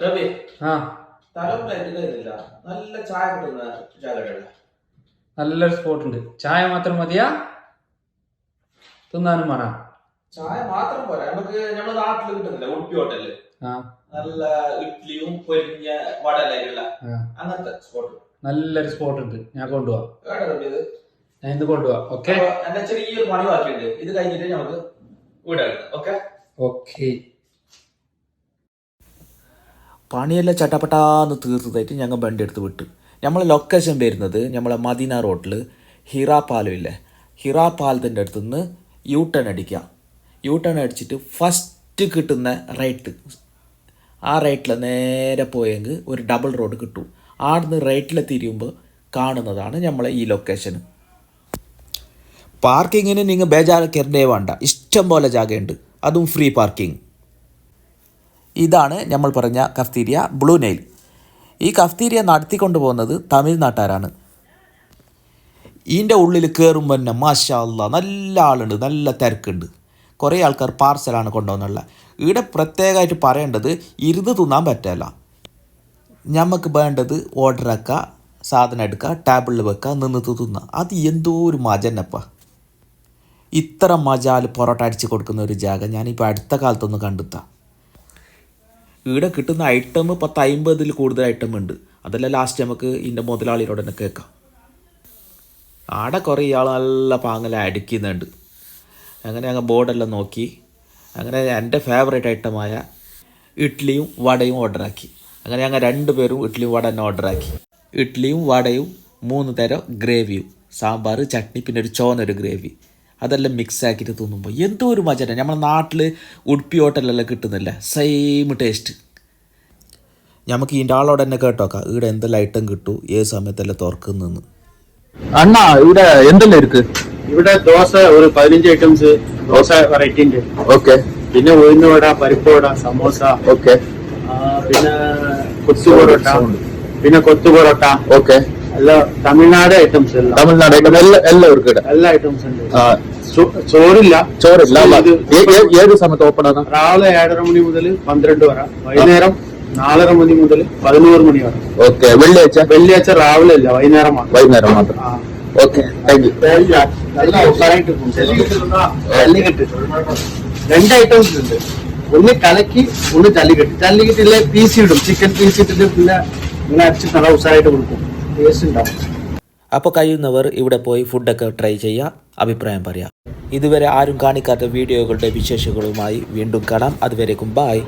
രവി ആ തലമുറയായിട്ട് കഴിയുന്നില്ല. നല്ല ചായ കിട്ടുന്ന ജാഗരല്ല. നല്ലൊരു സ്പോട്ട് ഉണ്ട്. ചായ മാത്രം മതിയാ, തിന്നാനും വേണം? ചായ മാത്രം പോരാ, നമുക്ക് നമ്മുടെ നാട്ടിൽ കിട്ടുന്നില്ല ഉടുപ്പി ഹോട്ടലില് നല്ല ഇഡ്ഡലിയും പൊരിഞ്ഞ വടലായിട്ടുള്ള അങ്ങനത്തെ സ്പോട്ട്. നല്ലൊരു സ്പോട്ട് ഉണ്ട്, ഞാൻ കൊണ്ടുപോവാം. എവിടെ രവി ഇത്? ഞാൻ ഇന്ന് കൊണ്ടുപോവാം. ഓക്കെ, എന്റെ ചെറിയൊരു പണി ബാക്കിയുണ്ട്, ഇത് കഴിഞ്ഞിട്ട് നമുക്ക് വീടാണ്. Okay okay. പണിയെല്ലാം ചട്ടപ്പെട്ടാന്ന് തീർത്തതായിട്ട് ഞങ്ങൾ വണ്ടി എടുത്ത് വിട്ടു. നമ്മളെ ലൊക്കേഷൻ വരുന്നത് നമ്മളെ മദീന റോഡിൽ ഹിറാ പാലം ഇല്ലേ, ഹിറാ പാലത്തിൻ്റെ അടുത്ത് നിന്ന് യു ടേൺ അടിക്കുക. യു ടേൺ അടിച്ചിട്ട് ഫസ്റ്റ് കിട്ടുന്ന റൈറ്റ്, ആ റൈറ്റിൽ നേരെ പോയെങ്കിൽ ഒരു ഡബിൾ റോഡ് കിട്ടും. ആടുന്ന് റൈറ്റിൽ തിരിയുമ്പോൾ കാണുന്നതാണ് നമ്മളെ ഈ ലൊക്കേഷൻ. പാർക്കിങ്ങിന് നിങ്ങൾ ബേജാറൊക്കെ വേണ്ട, ഇഷ്ടം പോലെ ജാഗയുണ്ട്, അതും ഫ്രീ പാർക്കിംഗ്. ഇതാണ് നമ്മൾ പറഞ്ഞ കഫ്തീരിയ ബ്ലൂ നൈൽ. ഈ കഫ്തീരിയ നടത്തിക്കൊണ്ട് പോകുന്നത് തമിഴ്നാട്ടുകാരാണ്. ഇതിൻ്റെ ഉള്ളിൽ കയറുമ്പോൾ തന്നെ മാഷാ അല്ലാ നല്ല ആളുണ്ട്, നല്ല തിരക്കുണ്ട്. കുറേ ആൾക്കാർ പാർസലാണ് കൊണ്ടുപോകുന്നുള്ള. ഇവിടെ പ്രത്യേകമായിട്ട് പറയേണ്ടത് ഇരുന്ന് തിന്നാൻ പറ്റില്ല. നമുക്ക് വേണ്ടത് ഓർഡർ ആക്കുക, സാധനം എടുക്കുക, ടേബിളിൽ വെക്കുക, നിന്നിട്ട് തിന്നുക. അത് എന്തോ ഒരു മജന്നപ്പ. ഇത്ര മജാൽ പൊറോട്ട അടിച്ച് കൊടുക്കുന്ന ഒരു ജാഗ ഞാനിപ്പോൾ അടുത്ത കാലത്തൊന്ന് കണ്ടെത്താം. ഇവിടെ കിട്ടുന്ന ഐറ്റം 10-50 കൂടുതൽ ഐറ്റം ഉണ്ട്. അതെല്ലാം ലാസ്റ്റ് നമുക്ക് ഇതിൻ്റെ മുതലാളിയോട് തന്നെ കേൾക്കാം. ആടെ കുറേ ഇയാൾ നല്ല പാങ്ങല അടിക്കുന്നുണ്ട്. അങ്ങനെ ഞങ്ങൾ ബോർഡെല്ലാം നോക്കി, അങ്ങനെ എൻ്റെ ഫേവറേറ്റ് ഐറ്റമായ ഇഡ്ഡലിയും വടയും ഓർഡറാക്കി. അങ്ങനെ ഞങ്ങൾ 2 പേരും ഇഡ്ഡലിയും വട തന്നെ ഓർഡറാക്കി. ഇഡ്ഡലിയും വടയും 3 തരം ഗ്രേവിയും, സാമ്പാർ, ചട്നി, പിന്നെ ഒരു ചോന്നൊരു ഗ്രേവി, അതെല്ലാം മിക്സ് ആക്കിയിട്ട് തിന്നുമ്പോൾ എന്തോ ഒരു മജന. നമ്മുടെ നാട്ടിൽ ഉടുപ്പി ഹോട്ടലിലെല്ലാം കിട്ടുന്നില്ല, സെയിം ടേസ്റ്റ്. നമുക്ക് ഇതിൻ്റെ ആളോട് തന്നെ കേട്ടോക്കാം ഇവിടെ എന്തെല്ലാം ഐറ്റം കിട്ടും, ഏത് സമയത്തെല്ലാം തുറക്കുന്നതെന്ന്. அண்ணா இவட எந்தல இருக்கு? ഇവിടെ ദോശ ഒരു 15 ഐറ്റംസ് ദോശ വെറൈറ്റി ഉണ്ട്. ഓക്കെ. പിന്നെ ഉഴുന്ന് വട, പരിപ്പ് വട, സമോസ, ഓക്കെ. പിന്നെ കൊത്തു പൊറോട്ട, പിന്നെ കൊത്തു പൊറോട്ട, ഓക്കെ. എല്ലാം തമിഴ്നാട് ഐറ്റംസ് എല്ലാം. തമിഴ്നാട് എല്ലാം ഇருக்கு. എല്ലാ ഐറ്റംസ് ഉണ്ട്. ചോറില്ല. ചോറില്ല. ഏത് സമയത്ത് ഓപ്പൺ ആണ്? രാവിലെ 7:30 മണി മുതൽ 12 വരെ, വൈകുന്നേരം 4:30 മണി മുതൽ 11 മണി വരെ. ഓക്കെ. വെള്ളിയാഴ്ച രാവിലെ അല്ല, വൈകുന്നേരമാണ്. വൈകുന്നേരം മാത്രം. Okay, thank you. നല്ല ഉഷാറായിട്ട് പോകും. ജല്ലിക്കെട്ട് 2 ഐറ്റംസ് ഉണ്ട്. ഒന്ന് കലക്കി, ഒന്ന് ജല്ലിക്കെട്ട്. ജല്ലിക്കെട്ടിലെ പീസ് ഇടും, ചിക്കൻ പീസ് ഇട്ടിട്ട് പിന്നെ ഇങ്ങനെ അടിച്ച് നല്ല ഉഷാറായിട്ട് കൊടുക്കും, ടേസ്റ്റ് ഉണ്ടാവും. അപ്പോൾ കഴിയുന്നവർ ഇവിടെ പോയി ഫുഡൊക്കെ ട്രൈ ചെയ്യുക, അഭിപ്രായം പറയാം. ഇതുവരെ ആരും കാണിക്കാത്ത വീഡിയോകളുടെ വിശേഷങ്ങളുമായി വീണ്ടും കാണാം. അതുവരേക്കും ബായ്.